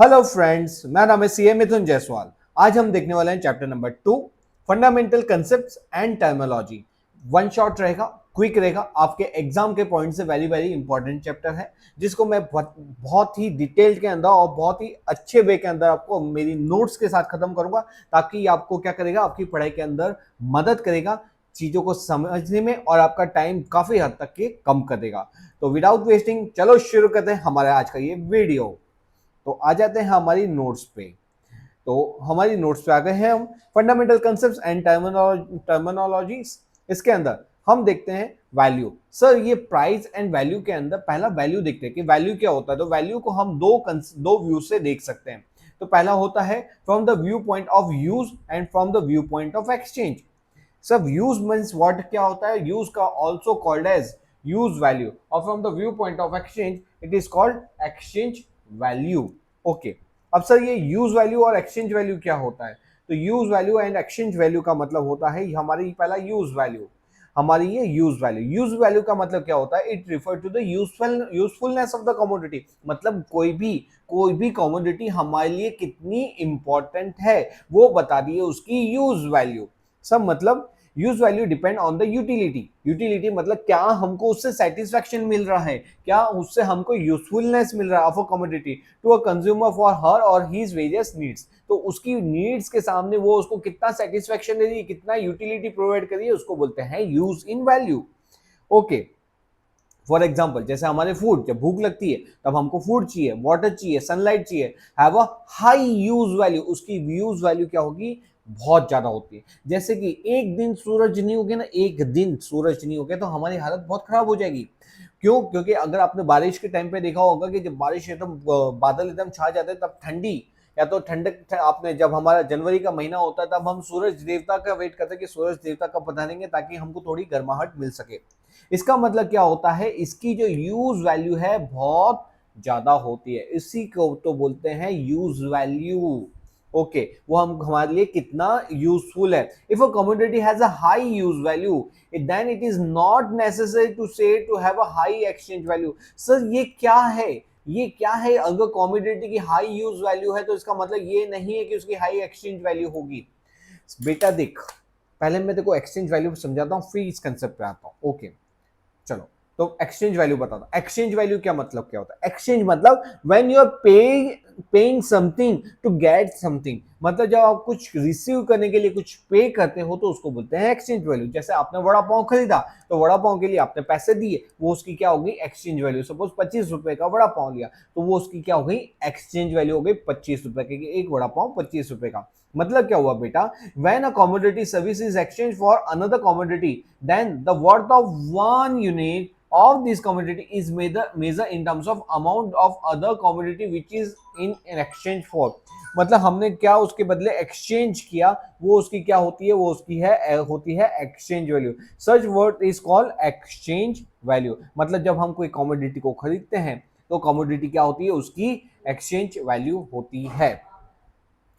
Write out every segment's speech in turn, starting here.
Hello friends, मेरा नाम है सीए मिथुन जायसवाल। आज हम देखने वाले हैं chapter number 2, fundamental concepts and terminology. One shot रहेगा, क्विक रहेगा, आपके एग्जाम के पॉइंट से वेरी वेरी इंपॉर्टेंट चैप्टर है, जिसको मैं बहुत ही डिटेल्ड के अंदर और बहुत ही अच्छे वे के अंदर आपको मेरी नोट्स के साथ खत्म करूंगा, ताकि आपको क्या करेगा, आपकी पढ़ाई के अंदर मदद करेगा चीजों को समझने में और आपका टाइम काफी हद तक के कम कर देगा। तो विदाउट वेस्टिंग चलो शुरू करते हैं हमारे आज का ये वीडियो। तो आ जाते हैं हमारी नोट्स पे। तो हमारी नोट्स पे आ गए हैं हम। फंडामेंटल कंसेप्ट्स एंड टर्मिनोलॉजीज, इसके अंदर हम देखते हैं वैल्यू। सर ये प्राइस एंड वैल्यू के अंदर पहला वैल्यू देखते हैं कि वैल्यू क्या होता है। तो वैल्यू को हम दो व्यू से देख सकते हैं। तो पहला होता है from the view point of use and from the view point of exchange. सब यूज मीन्स व्हाट, क्या होता है यूज का also called as use value, और from the view point of exchange it is called exchange value. Okay, अब sir ये use value और exchange value क्या होता है। तो use value and exchange value का मतलब होता है हमारी पहला यूज वैल्यू, हमारी ये यूज वैल्यू। यूज वैल्यू का मतलब क्या होता है, it refer to the usefulness of the commodity. मतलब कोई भी कमोडिटी हमारे लिए कितनी इंपॉर्टेंट है वो बता दी है उसकी यूज वैल्यू। सब मतलब use value depend on the utility. Utility मतलब क्या हमको उससे सेटिस्फैक्शन मिल रहा है, क्या उससे हमको यूजफुलनेस मिल रहा है of a commodity to a consumer for her और हीज वेरियस नीड्स। तो उसकी नीड्स के सामने वो उसको कितना सेटिस्फैक्शन दे रही है, कितना यूटिलिटी प्रोवाइड कर रही है, उसको बोलते हैं use in value. Okay, for example जैसे हमारे फूड, जब भूख लगती है तब हमको फूड चाहिए, वाटर चाहिए, सनलाइट चाहिए, have a high use value. उसकी यूज वैल्यू क्या होगी, बहुत ज्यादा होती है। जैसे कि एक दिन सूरज नहीं हो गया ना, एक दिन सूरज नहीं हो गया तो हमारी हालत बहुत खराब हो जाएगी। क्यों? क्योंकि अगर आपने बारिश के टाइम पे देखा होगा कि जब बारिश एकदम बादल एकदम छा जाते हैं तब ठंडी या तो ठंडक, आपने जब हमारा जनवरी का महीना होता है तब हम सूरज देवता का वेट करते हैं कि सूरज देवता कब पधारेंगे ताकि हमको थोड़ी गर्माहट मिल सके। इसका मतलब क्या होता है, इसकी जो यूज वैल्यू है बहुत ज्यादा होती है, इसी को तो बोलते हैं यूज वैल्यू। ओके, वो हम हमारे लिए कितना यूजफुल है। If a commodity has a high use value then it is not necessary to say to have a high exchange value. Sir ये क्या है, ये क्या है, अगर कमोडिटी की हाई यूज वैल्यू है तो इसका मतलब ये नहीं है कि उसकी हाई एक्सचेंज वैल्यू होगी। बेटा देख, पहले मैं देखो एक्सचेंज वैल्यू समझाता हूँ फिर इस कंसेप्ट पे आता हूँ। ओके, चलो, तो एक्सचेंज वैल्यू बता दो। एक्सचेंज वैल्यू क्या मतलब, क्या होता है एक्सचेंज मतलब when you are paying something to get something. मतलब जब आप कुछ रिसीव करने के लिए कुछ पे करते हो तो उसको बोलते हैं एक्सचेंज वैल्यू। जैसे आपने वड़ा पाव खरीदा तो वड़ा पाव के लिए आपने पैसे दिए, वो उसकी क्या होगी, एक्सचेंज वैल्यू। सपोज 25 रुपए का वड़ा पाव लिया तो वो उसकी क्या हो गई, एक्सचेंज वैल्यू हो गई 25 रुपए की, एक वड़ा पाव 25 रुपए का। मतलब क्या हुआ बेटा, when a commodity service is exchanged for another commodity then the worth of one unit of this commodity is measured in terms of amount of other commodity which is in exchange for। मतलब हमने क्या उसके बदले exchange किया, वो उसकी क्या होती है, वो उसकी है होती है exchange value. Such word is called exchange value. मतलब जब हम कोई कमोडिटी को खरीदते हैं तो कमोडिटी क्या होती है, उसकी एक्सचेंज वैल्यू होती है।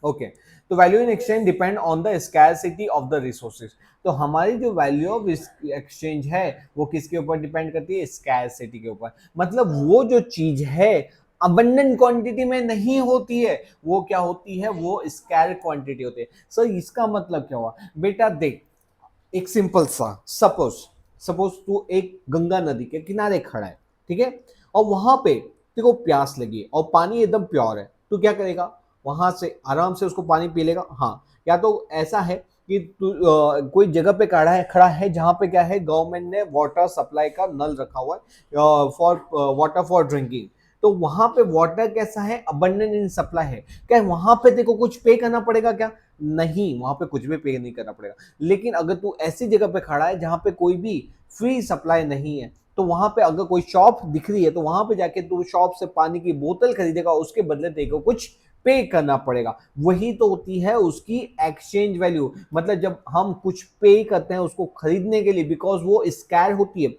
ओके, तो value in exchange depend on the scarcity of the resources. तो हमारी जो वैल्यू ऑफ एक्सचेंज है वो किसके ऊपर डिपेंड करती है, स्कैरसिटी के ऊपर। मतलब वो जो चीज है अबंडेंट क्वांटिटी में नहीं होती है, वो क्या होती है, वो स्कैर क्वांटिटी होती है। सो इसका मतलब क्या हुआ बेटा, देख एक सिंपल सा सपोज, सपोज तू एक गंगा नदी के किनारे खड़ा है, ठीक है, और वहां पे तेरे को प्यास लगी है और पानी एकदम प्योर है, तू क्या करेगा, वहां से आराम से उसको पानी पी लेगा। हाँ, या तो ऐसा है कि तू कोई जगह पे खड़ा है जहां पे क्या है, गवर्नमेंट ने वाटर सप्लाई का नल रखा हुआ है फॉर वाटर फॉर ड्रिंकिंग। तो वहां पे वाटर कैसा है, अबंडेंट इन सप्लाई है। क्या वहां पे देखो कुछ पे करना पड़ेगा क्या, नहीं, वहां पे कुछ भी पे नहीं करना पड़ेगा। लेकिन अगर तू ऐसी जगह पे खड़ा है जहां पे कोई भी फ्री सप्लाई नहीं है, तो वहां पे अगर कोई शॉप दिख रही है तो वहां पे जाके तू शॉप से पानी की बोतल खरीदेगा, उसके बदले तेरे को कुछ पे करना पड़ेगा। वही तो होती है उसकी एक्सचेंज वैल्यू। मतलब जब हम कुछ पे करते हैं उसको खरीदने के लिए, बिकॉज वो स्कैर होती है,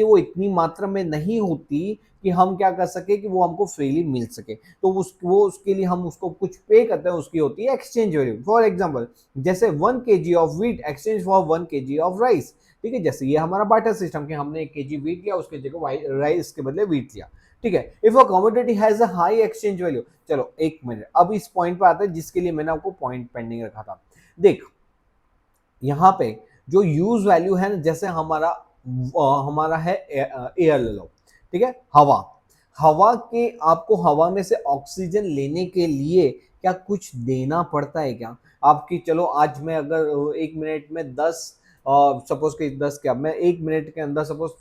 वो इतनी मात्रा में नहीं होती कि हम क्या कर सके कि वो हमको फ्रीली मिल सके। तो उसके लिए हम उसको कुछ पे करते हैं, उसकी होती है एक्सचेंज वैल्यू। फॉर एग्जाम्पल जैसे 1 kg of wheat exchange for 1 kg of rice. ठीक है, जैसे ये हमारा बार्टर सिस्टम के हमने 1 kg व्हीट लिया, उसके जगह राइस के बदले व्हीट लिया। ठीक है। If a commodity has a high exchange value, चलो एक मिनट, अब इस पॉइंट पर आते हैं जिसके लिए मैंने आपको पॉइंट पेंडिंग रखा था। देख यहाँ पे जो यूज वैल्यू है ना, जैसे हमारा है एयर ले लो, ठीक है, हवा। हवा के आपको हवा में से ऑक्सीजन लेने के लिए क्या कुछ देना पड़ता है क्या? आपकी चलो आज मैं अगर 1 मिनट में 10, सपोज कि 10 क्या, मैं 1 मिनट के अंदर सपोज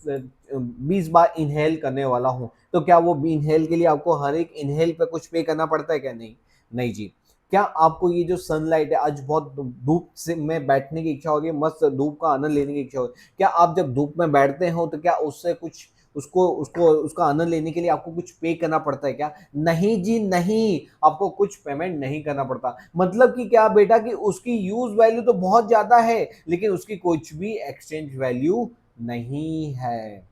20 बार इनहेल करने वाला हूं, तो क्या वो इनहेल के लिए आपको हर एक इनहेल पे कुछ पे करना पड़ता है क्या? नहीं, नहीं जी। क्या आपको ये जो सनलाइट है, आज बहुत धूप से में बैठने की इच्छा होगी, मस्त धूप का आनंद लेने की इच्छा होगी, क्या आप जब धूप में बैठते हो तो क्या उससे कुछ उसको उसको उसका आनंद लेने के लिए आपको कुछ पे करना पड़ता है क्या? नहीं जी नहीं, आपको कुछ पेमेंट नहीं करना पड़ता। मतलब कि क्या बेटा, कि उसकी यूज वैल्यू तो बहुत ज्यादा है लेकिन उसकी कुछ भी एक्सचेंज वैल्यू नहीं है।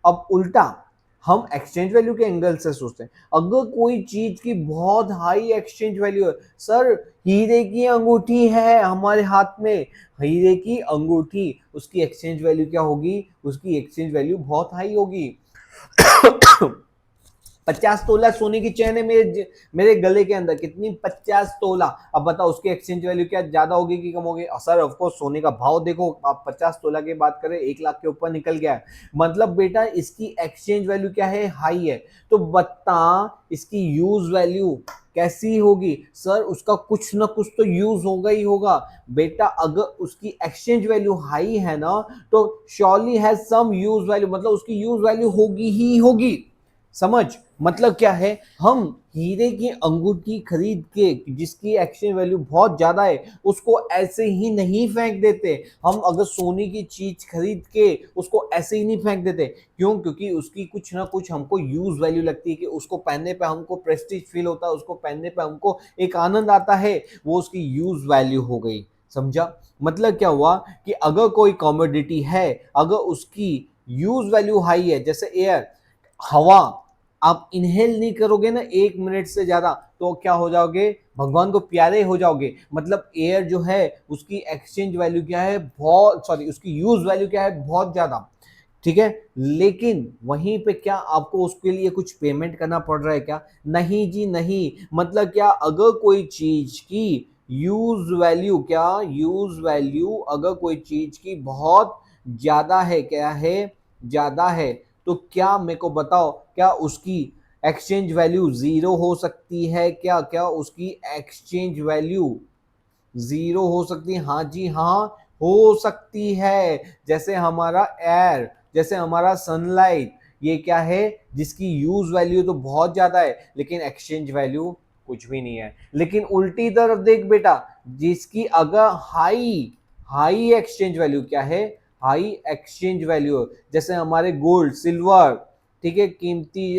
अब उल्टा हम एक्सचेंज वैल्यू के एंगल से सोचते हैं, अगर कोई चीज की बहुत हाई एक्सचेंज वैल्यू है, सर हीरे की अंगूठी है हमारे हाथ में, हीरे की अंगूठी, उसकी एक्सचेंज वैल्यू क्या होगी? उसकी एक्सचेंज वैल्यू बहुत हाई होगी। 50 तोला सोने की चेन है मेरे गले के अंदर, कितनी? 50 तोला। अब बताओ उसकी एक्सचेंज वैल्यू क्या ज्यादा होगी कि कम होगी? सर ऑफकोर्स सोने का भाव देखो, आप 50 तोला की बात करें 1 लाख के ऊपर निकल गया है, मतलब बेटा इसकी एक्सचेंज वैल्यू क्या है? हाई है। तो बता इसकी यूज वैल्यू कैसी होगी? सर उसका कुछ ना कुछ तो यूज होगा ही होगा बेटा। अगर उसकी एक्सचेंज वैल्यू हाई है ना, तो surely has some use value, मतलब उसकी यूज वैल्यू होगी ही होगी। समझ मतलब क्या है? हम हीरे की अंगूठी खरीद के जिसकी एक्सचेंज वैल्यू बहुत ज्यादा है उसको ऐसे ही नहीं फेंक देते। हम अगर सोने की चीज खरीद के उसको ऐसे ही नहीं फेंक देते। क्यों? क्योंकि उसकी कुछ ना कुछ हमको यूज वैल्यू लगती है, कि उसको पहनने पे हमको प्रेस्टीज फील होता है, उसको पहनने पे हमको एक आनंद आता है, वो उसकी यूज वैल्यू हो गई। समझा? मतलब क्या हुआ कि अगर कोई कमोडिटी है, अगर उसकी यूज वैल्यू हाई है, जैसे एयर, हवा, आप इनहेल नहीं करोगे ना 1 मिनट से ज्यादा तो क्या हो जाओगे? भगवान को प्यारे हो जाओगे। मतलब एयर जो है उसकी एक्सचेंज वैल्यू क्या है? बहुत, सॉरी, उसकी यूज वैल्यू क्या है? बहुत ज्यादा। ठीक है, लेकिन वहीं पे क्या आपको उसके लिए कुछ पेमेंट करना पड़ रहा है क्या? नहीं जी नहीं। मतलब क्या, अगर कोई चीज की यूज वैल्यू, क्या यूज वैल्यू अगर कोई चीज की बहुत ज्यादा है, क्या है? ज्यादा है, तो क्या मेरे को बताओ, क्या उसकी एक्सचेंज वैल्यू जीरो हो सकती है क्या? क्या उसकी एक्सचेंज वैल्यू जीरो हो सकती है? हाँ जी हाँ, हो सकती है। जैसे हमारा एयर, जैसे हमारा सनलाइट, ये क्या है? जिसकी यूज वैल्यू तो बहुत ज्यादा है लेकिन एक्सचेंज वैल्यू कुछ भी नहीं है। लेकिन उल्टी तरफ देख बेटा, जिसकी अगर हाई हाई एक्सचेंज वैल्यू, क्या है? हाई एक्सचेंज वैल्यू, जैसे हमारे गोल्ड, सिल्वर, ठीक है, कीमती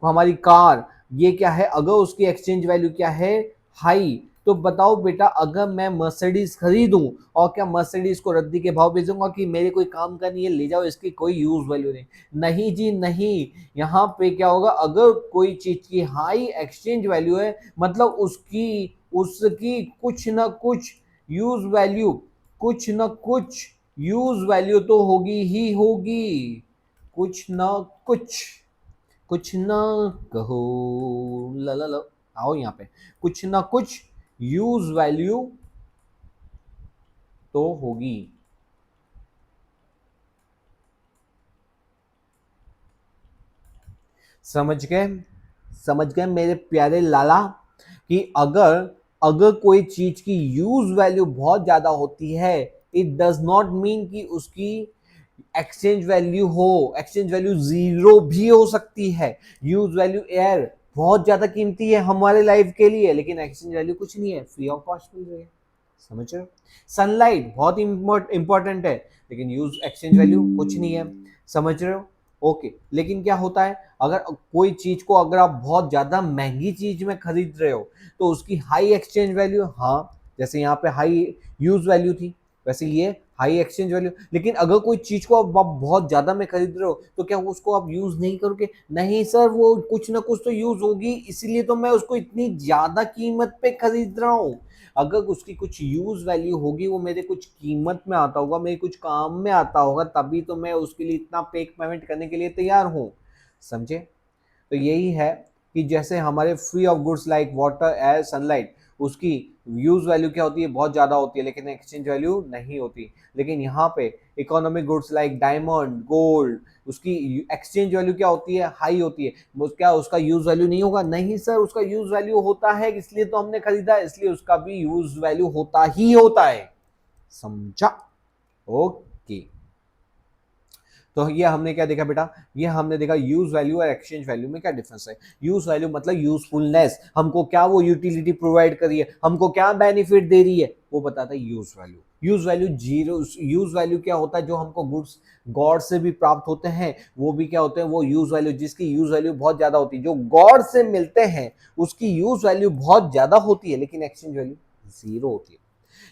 हमारी कार, ये क्या है? अगर उसकी एक्सचेंज वैल्यू क्या है? हाई। तो बताओ बेटा, अगर मैं मर्सिडीज खरीदूं और क्या मर्सिडीज को रद्दी के भाव बेचूंगा कि मेरे कोई काम का नहीं है, ले जाओ, इसकी कोई यूज वैल्यू नहीं? नहीं जी नहीं। यहाँ पे क्या होगा, अगर कोई चीज की हाई एक्सचेंज वैल्यू है, मतलब उसकी उसकी कुछ ना कुछ यूज वैल्यू, कुछ ना कुछ यूज वैल्यू तो होगी ही होगी। कुछ ना कुछ, कुछ ना कहो, ला ला ला, आओ यहाँ पे, कुछ ना कुछ यूज वैल्यू तो होगी। समझ गए? समझ गए मेरे प्यारे लाला, कि अगर अगर कोई चीज की यूज वैल्यू बहुत ज्यादा होती है, इट डज नॉट मीन कि उसकी एक्सचेंज वैल्यू हो, एक्सचेंज वैल्यू जीरो भी हो सकती है। यूज वैल्यू एयर बहुत ज्यादा कीमती है हमारे लाइफ के लिए लेकिन एक्सचेंज वैल्यू कुछ नहीं है, फ्री ऑफ कॉस्ट मिल रही है। समझ रहे हो? सनलाइट बहुत इंपॉर्टेंट है लेकिन यूज एक्सचेंज वैल्यू कुछ नहीं है। समझ रहे हो? ओके। लेकिन क्या होता है, अगर कोई चीज को अगर आप बहुत ज्यादा महंगी चीज में खरीद रहे हो तो उसकी हाई एक्सचेंज वैल्यू, हाँ, जैसे यहाँ पे हाई यूज वैल्यू थी, वैसे ये हाई एक्सचेंज वैल्यू। लेकिन अगर कोई चीज को आप बहुत ज्यादा में खरीद रहे हो तो क्या उसको आप यूज नहीं करोगे? नहीं सर, वो कुछ ना कुछ तो यूज होगी, इसीलिए तो मैं उसको इतनी ज्यादा कीमत पे खरीद रहा हूँ। अगर उसकी कुछ यूज वैल्यू होगी, वो मेरे कुछ कीमत में आता होगा, मेरे कुछ काम में आता होगा, तभी तो मैं उसके लिए इतना पे पेमेंट करने के लिए तैयार हूँ। समझे? तो यही है कि जैसे हमारे free of goods like water, air, sunlight, उसकी यूज वैल्यू क्या होती है, बहुत ज्यादा होती है, लेकिन एक्सचेंज वैल्यू नहीं होती। लेकिन यहाँ पे economic goods like diamond, gold, उसकी एक्सचेंज वैल्यू क्या होती है, हाई होती है। क्या उसका यूज वैल्यू नहीं होगा? नहीं सर, उसका यूज वैल्यू होता है, इसलिए तो हमने खरीदा, इसलिए उसका भी यूज वैल्यू होता ही होता है। समझा? ओके। तो ये हमने क्या देखा बेटा, ये हमने देखा यूज वैल्यू और एक्सचेंज वैल्यू में क्या डिफरेंस है। यूज वैल्यू मतलब यूजफुलनेस, हमको क्या वो यूटिलिटी प्रोवाइड कर रही है, हमको क्या बेनिफिट दे रही है, वो बताता है use value. Use value zero, use value क्या होता है, जो हमको गुड्स गॉड से भी प्राप्त होते हैं वो भी क्या होते हैं, वो यूज वैल्यू, जिसकी यूज वैल्यू बहुत ज्यादा होती है, जो गॉड से मिलते हैं उसकी यूज वैल्यू बहुत ज्यादा होती है, लेकिन एक्सचेंज वैल्यू जीरो होती है।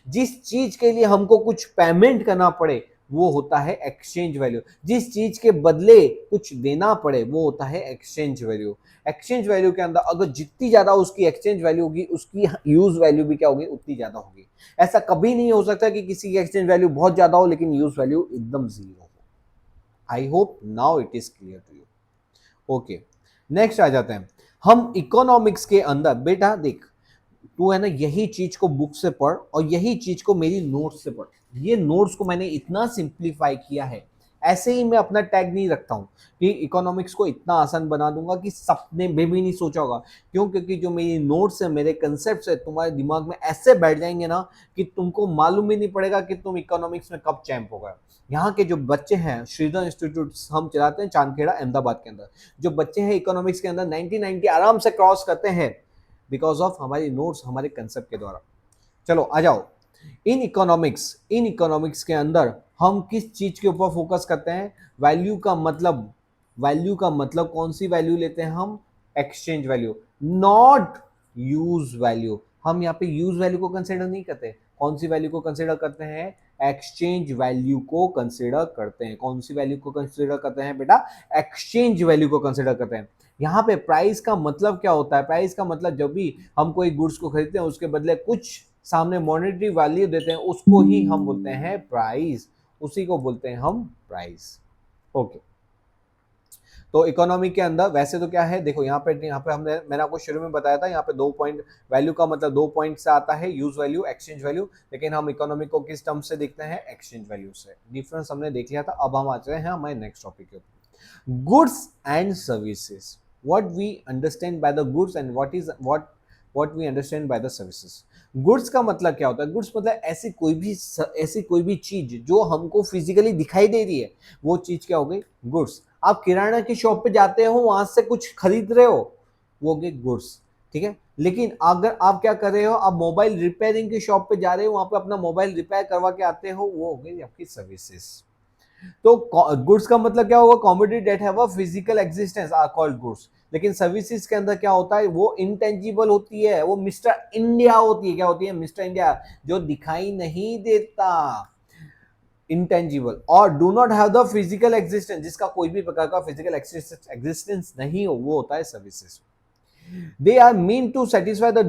जिस चीज के लिए हमको कुछ पेमेंट करना पड़े वो होता है एक्सचेंज वैल्यू, जिस चीज के बदले कुछ देना पड़े वो होता है एक्सचेंज वैल्यू। एक्सचेंज वैल्यू के अंदर अगर जितनी ज्यादा उसकी एक्सचेंज वैल्यू होगी, उसकी यूज वैल्यू भी क्या होगी, उतनी ज्यादा होगी। ऐसा कभी नहीं हो सकता कि किसी की एक्सचेंज वैल्यू बहुत ज्यादा हो लेकिन यूज वैल्यू एकदम जीरो हो। I hope now it is clear to you. Okay, next आ जाते हैं हम इकोनॉमिक्स के अंदर। बेटा देख, तू है ना यही चीज को बुक से पढ़ और यही चीज को मेरी नोट्स से पढ़। ये नोट्स को मैंने इतना सिंप्लीफाई किया है, ऐसे ही मैं अपना टैग नहीं रखता हूं कि इकोनॉमिक्स को इतना आसान बना दूंगा कि सपने में भी नहीं सोचा होगा। क्यों? क्योंकि जो मेरी नोट्स है, मेरे कंसेप्ट है, तुम्हारे दिमाग में ऐसे बैठ जाएंगे ना कि तुमको मालूम ही नहीं पड़ेगा कि तुम इकोनॉमिक्स में कब चैंप हो गए। यहाँ के जो बच्चे हैं, श्रीधर इंस्टीट्यूट हम चलाते हैं चांदखेड़ा अहमदाबाद के अंदर, जो बच्चे हैं इकोनॉमिक्स के अंदर 90 आराम से क्रॉस करते हैं बिकॉज ऑफ हमारी नोट्स, हमारे कंसेप्ट के द्वारा। चलो आ जाओ। इन इकोनॉमिक्स के अंदर हम किस चीज के ऊपर फोकस करते हैं? वैल्यू का मतलब, वैल्यू का मतलब कौन सी वैल्यू लेते हैं हम? Exchange value, not use value. हम यहाँ पे यूज वैल्यू को कंसिडर नहीं करते। कौन सी वैल्यू को कंसिडर करते हैं? एक्सचेंज वैल्यू को कंसिडर करते हैं। कौन सी वैल्यू को कंसिडर करते हैं बेटा? एक्सचेंज वैल्यू को कंसिडर करते हैं। यहाँ पे प्राइस का मतलब क्या होता है? प्राइस का मतलब जब भी हम कोई गुड्स को खरीदते हैं उसके बदले कुछ सामने मॉनेटरी वैल्यू देते हैं, उसको ही हम बोलते हैं प्राइस, उसी को बोलते हैं हम प्राइस। ओके, तो इकोनॉमी के अंदर वैसे तो क्या है, देखो यहाँ पे हमने, मैंने आपको शुरू में बताया था, यहाँ पे 2 पॉइंट, वैल्यू का मतलब 2 पॉइंट से आता है, यूज वैल्यू, एक्सचेंज वैल्यू। लेकिन हम इकोनॉमी को किस टर्म से देखते हैं? एक्सचेंज वैल्यू से। डिफरेंस हमने देख लिया था। अब हम आते हैं हमारे नेक्स्ट टॉपिक के ऊपर, goods and services. What we understand by the goods and what we understand by the services. Goods का मतलब क्या होता है? गुड्स मतलब ऐसी कोई भी चीज जो हमको फिजिकली दिखाई दे रही है, वो चीज क्या हो गई? गुड्स। आप किराना की शॉप पे जाते हो, वहां से कुछ खरीद रहे हो, वो हो गए गुड्स। ठीक है, लेकिन अगर आप क्या कर रहे हो, आप मोबाइल रिपेयरिंग की शॉप पे जा रहे हो, वहां पे अपना मोबाइल रिपेयर करवा के आते हो, वो हो गई आपकी सर्विसेज। तो गुड्स का मतलब क्या होगा? Commodity that have a physical existence are called goods. लेकिन सर्विसेज के अंदर क्या होता है? वो इनटेंजिबल होती है, वो मिस्टर इंडिया होती है। क्या होती है? मिस्टर इंडिया, जो दिखाई नहीं देता, इंटेंजिबल, और do not have the physical existence, जिसका कोई भी प्रकार का फिजिकल एग्जिस्टेंस नहीं हो, वो होता है services. They are mean to satisfy the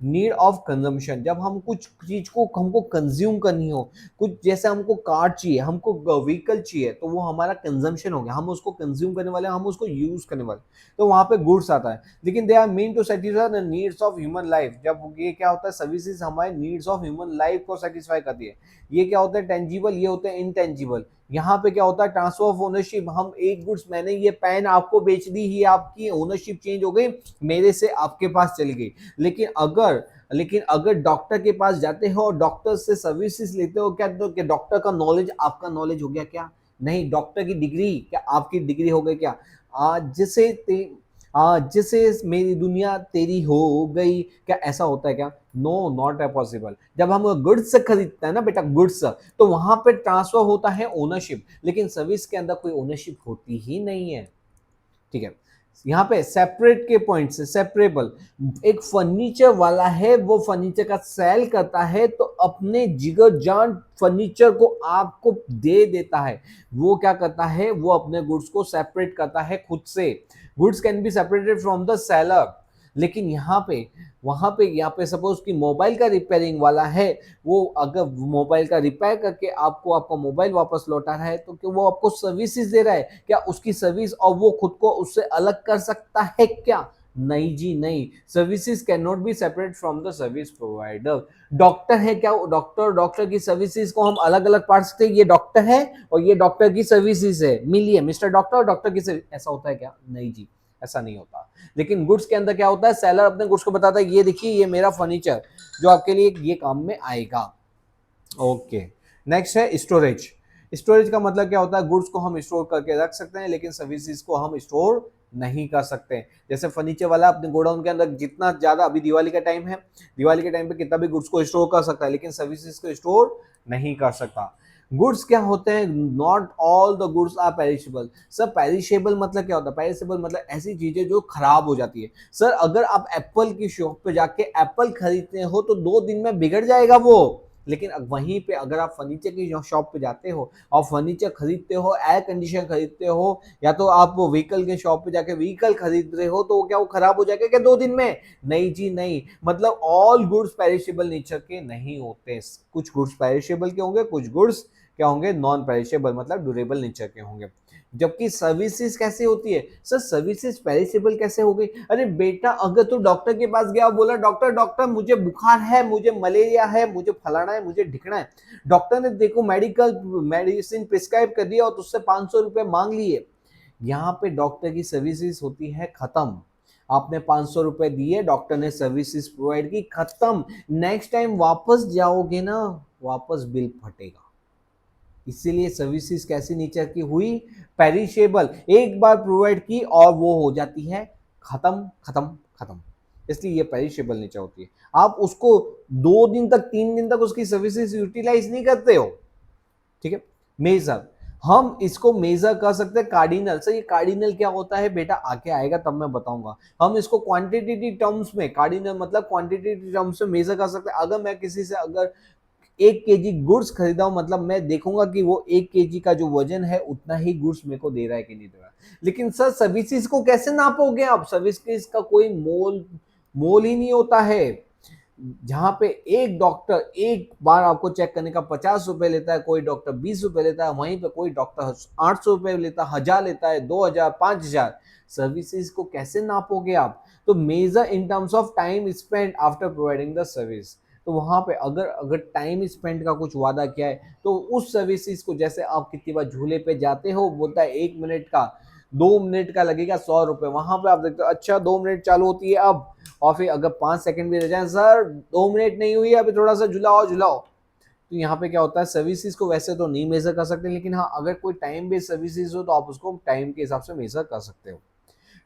need of consumption. जब हम कुछ चीज को हमको कंज्यूम करनी हो, कुछ जैसे हमको कार चाहिए, हमको व्हीकल चाहिए, तो वो हमारा कंजम्पशन हो गया, हम उसको कंज्यूम करने वाले, हम उसको यूज करने वाले, तो वहां पे गुड्स आता है। लेकिन they are mean to satisfy the needs of human life. जब ये क्या होता है? सर्विसेज हमारे नीड्स ऑफ ह्यूमन लाइफ को सेटिस्फाई करती है। ये क्या होता है? टेंजिबल, ये होते हैं इनटेंजिबल। यहाँ पे क्या होता है? Transfer of ownership. हम एक गुड्स, मैंने ये पेन आपको बेच दी, ही आपकी ओनरशिप चेंज हो गई, मेरे से आपके पास चली गई। लेकिन अगर डॉक्टर के पास जाते हो और डॉक्टर से सर्विसेज लेते हो, क्या तो क्या डॉक्टर का नॉलेज आपका नॉलेज हो गया क्या? नहीं। डॉक्टर की डिग्री क्या आपकी डिग्री हो गई क्या? जिसे मेरी दुनिया तेरी हो गई, क्या ऐसा होता है क्या? No, not a possible. जब हम गुड्स खरीदते हैं ना बेटा, गुड्स, तो वहां पे ट्रांसफर होता है ओनरशिप, लेकिन सर्विस के अंदर कोई ओनरशिप होती ही नहीं है। ठीक है, यहाँ पे सेपरेट के पॉइंट से सेपरेबल। एक फर्नीचर वाला है, वो फर्नीचर का सेल करता है, तो अपने जिगर जान फर्नीचर को आपको दे देता है। वो क्या करता है? वो अपने गुड्स को सेपरेट करता है खुद से। Goods can be separated from the seller. लेकिन यहाँ पे सपोज कि मोबाइल का रिपेयरिंग वाला है, वो अगर मोबाइल का रिपेयर करके आपको आपका मोबाइल वापस लौटा रहा है तो क्या वो आपको सर्विसेज दे रहा है? क्या उसकी सर्विस और वो खुद को उससे अलग कर सकता है क्या? नहीं जी नहीं। Services can not be separate from the service provider. Doctor है क्या, डॉक्टर की सर्विसेज को हम अलग अलग पार्ट सकते हैं? ये डॉक्टर है और ये डॉक्टर की सर्विसेज है, मिलिए मिस्टर डॉक्टर और डॉक्टर की सर्विस, ऐसा होता है क्या? नहीं जी, ऐसा नहीं होता। लेकिन गुड्स के अंदर क्या होता है, सेलर अपने गुड्स को बताता है ये देखिए ये मेरा फर्नीचर जो आपके लिए ये काम में आएगा। ओके, नेक्स्ट है स्टोरेज। स्टोरेज का मतलब क्या होता है, गुड्स को हम स्टोर करके रख सकते हैं लेकिन सर्विसेज को हम स्टोर नहीं कर सकते। जैसे फर्नीचर वाला अपने गोडाउन के अंदर जितना ज्यादा, अभी दिवाली का टाइम है, दिवाली के टाइम पे कितना भी गुड्स को स्टोर कर सकता है लेकिन सर्विसेज को स्टोर नहीं कर सकता। गुड्स क्या होते हैं, not all the goods are perishable. Sir perishable मतलब क्या होता है? पेरिशेबल मतलब ऐसी चीजें जो खराब हो जाती है। सर अगर आप एप्पल की शॉप पे जाके एप्पल खरीदते हो तो 2 दिन में बिगड़ जाएगा वो, लेकिन वहीं पे अगर आप फर्नीचर की शॉप पे जाते हो और फर्नीचर खरीदते हो, एयर कंडीशन खरीदते हो, या तो आप व्हीकल के शॉप पे जाके व्हीकल खरीद रहे हो, तो क्या वो खराब हो जाएगा क्या 2 दिन में? नहीं जी नहीं। मतलब ऑल गुड्स पेरिशेबल नेचर के नहीं होते। कुछ गुड्स पेरिशेबल के होंगे, कुछ गुड्स क्या होंगे, नॉन पेरिशेबल मतलब ड्यूरेबल नेचर के होंगे। जबकि सर्विसेज कैसे होती है? सर सर्विसेज पेरिशेबल कैसे हो गई? अरे बेटा अगर तू डॉक्टर के पास गया, बोला डॉक्टर डॉक्टर मुझे बुखार है, मुझे मलेरिया है, मुझे फलाना है, मुझे ढिकना है, डॉक्टर ने देखो मेडिकल मेडिसिन प्रिस्क्राइब कर दिया और तुझसे 500 रुपए मांग लिए, यहाँ पे डॉक्टर की सर्विसेज होती है खत्म। आपने 500 रुपए दिए, डॉक्टर ने सर्विसेज प्रोवाइड की, खत्म। नेक्स्ट टाइम वापस जाओगे ना, वापस बिल फटेगा। इसीलिए सर्विसेज कैसी नेचर की हुई? पेरिशेबल। एक बार प्रोवाइड की और वो हो जाती है खत्म खत्म खत्म, इसलिए ये पेरिशेबल नेचर होती है। आप उसको 2 दिन तक 3 दिन तक उसकी सर्विसेज यूटिलाइज नहीं करते हो। ठीक है। मेजर, हम इसको मेजर कर सकते हैं कार्डिनल से। ये कार्डिनल क्या होता है बेटा आगे आएगा तब मैं बताऊंगा। हम इसको क्वांटिटेटिव टर्म्स में, कार्डिनल मतलब क्वांटिटेटिव टर्म्स में मेजर कर सकते हैं। अगर मैं किसी से अगर 1 kg गुड्स खरीदा हूं, मतलब मैं देखूंगा कि वो 1 kg का जो वजन है उतना ही गुड्स मेरे को दे रहा है कि नहीं दे रहा है। लेकिन सर सर्विसेज को कैसे नापोगे आप? सर्विसेज का कोई मोल मोल ही नहीं होता है। जहां पे एक डॉक्टर एक बार आपको चेक करने का 50 रुपए लेता है, कोई डॉक्टर 20 रुपए लेता है, वहीं पे कोई डॉक्टर 800 रुपए लेता है, 1000 लेता है, 2000, 5000। सर्विसेज को कैसे नापोगे आप? तो measure in terms of time spend after providing the service. तो वहां पे अगर अगर टाइम स्पेंड का कुछ वादा किया है तो उस सर्विसेज को, जैसे आप कितनी बार झूले पे जाते हो, बोलता है 1 मिनट का, 2 मिनट का लगेगा 100 रुपए, वहां पे आप देखते हो अच्छा 2 मिनट चालू होती है अब, और फिर अगर 5 सेकंड भी रह जाए, सर 2 मिनट नहीं हुई अभी थोड़ा सा झुलाओ झुलाओ। तो यहाँ पे क्या होता है, सर्विसेज को वैसे तो नहीं मेजर कर सकते, लेकिन हाँ अगर कोई टाइम बेस्ड सर्विसेज हो तो आप उसको टाइम के हिसाब से मेजर कर सकते हो।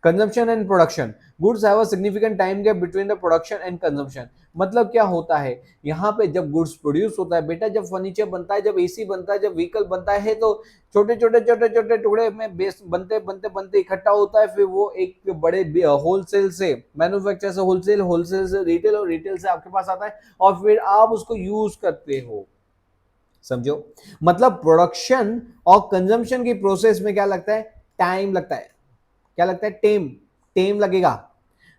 Consumption and production, goods have a significant time gap between the production and consumption. मतलब क्या होता है, यहाँ पे जब गुड्स प्रोड्यूस होता है बेटा, जब फर्नीचर बनता है, जब एसी बनता है, जब व्हीकल बनता है, तो छोटे छोटे छोटे छोटे टुकड़े में बेस बनते बनते बनते इकट्ठा होता है, फिर वो एक बड़े होलसेल से, मैन्युफैक्चर से होलसेल, होलसेल से रिटेल और रिटेल से आपके पास आता है और फिर आप उसको यूज करते हो। समझो, मतलब प्रोडक्शन और कंजम्पशन की प्रोसेस में क्या लगता है, टाइम लगता है। क्या लगता है, टेम, टेम लगेगा।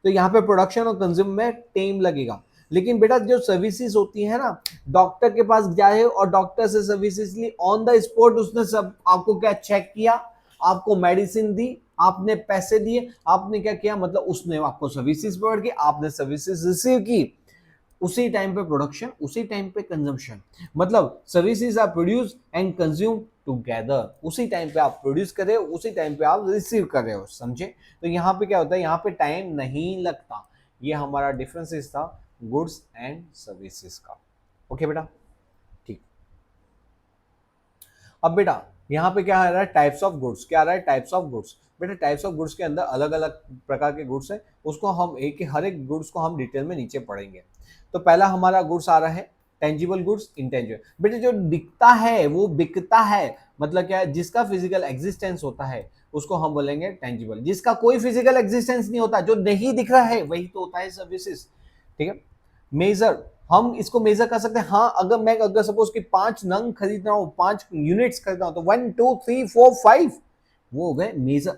तो यहाँ पे प्रोडक्शन और कंज्यूम में टेम लगेगा। लेकिन बेटा जो सर्विसेज होती है ना, डॉक्टर के पास जाए और डॉक्टर से सर्विसेज ली, ऑन द स्पॉट उसने सब आपको क्या चेक किया, आपको मेडिसिन दी, आपने पैसे दिए, आपने क्या किया, मतलब उसने आपको सर्विसेज प्रोवाइड की, आपने सर्विसेज रिसीव की, उसी टाइम पे प्रोडक्शन, उसी टाइम पे कंजम्पशन। मतलब services are produce and consume together. उसी टाइम पे आप प्रोड्यूस कर रहे हो, उसी टाइम पे आप रिसीव कर रहे हो। समझे? तो यहाँ पे क्या होता है, यहाँ पे टाइम नहीं लगता। ये हमारा डिफरेंसेस था गुड्स एंड सर्विसेज का। ओके बेटा, ठीक। अब बेटा यहाँ पे क्या आ रहा है, टाइप्स ऑफ गुड्स। क्या आ रहा है, टाइप्स ऑफ गुड्स। बेटा टाइप्स ऑफ गुड्स के अंदर अलग अलग प्रकार के गुड्स हैं, उसको हम हर एक गुड्स को हम डिटेल में नीचे पढ़ेंगे। तो पहला हमारा गुड्स आ रहा है टेंजिबल गुड्स, इंटेंजिबल। बेटे जो दिखता है वो बिकता है, मतलब क्या है, जिसका फिजिकल एग्जिस्टेंस होता है उसको हम बोलेंगे टेंजिबल। जिसका कोई फिजिकल एग्जिस्टेंस नहीं होता, जो नहीं दिख रहा है, वही तो होता है सर्विसेज। ठीक है। मेजर, हम इसको मेजर कर सकते हैं। हाँ अगर सपोज कि 5 नंग खरीद रहा हूँ, 5 यूनिट्स खरीद रहा हूँ, तो 1 2 3 4 5 वो हो गए मेजर।